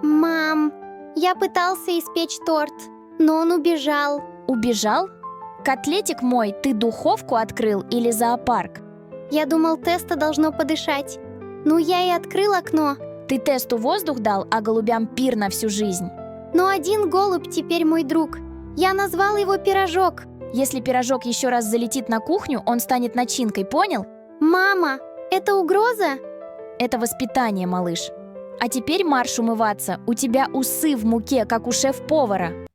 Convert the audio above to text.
Мам, я пытался испечь торт, но он убежал. Убежал? Котлетик мой, ты духовку открыл или зоопарк? Я думал, Теста должно подышать. Ну, я и открыл окно. Ты тесту воздух дал, а голубям пир на всю жизнь. Но один голубь теперь мой друг. Я назвал его Пирожок. Если пирожок еще раз залетит на кухню, он станет начинкой, понял? Мама, это угроза? Это воспитание, малыш. А теперь марш умываться, у тебя усы в муке, как у шеф-повара.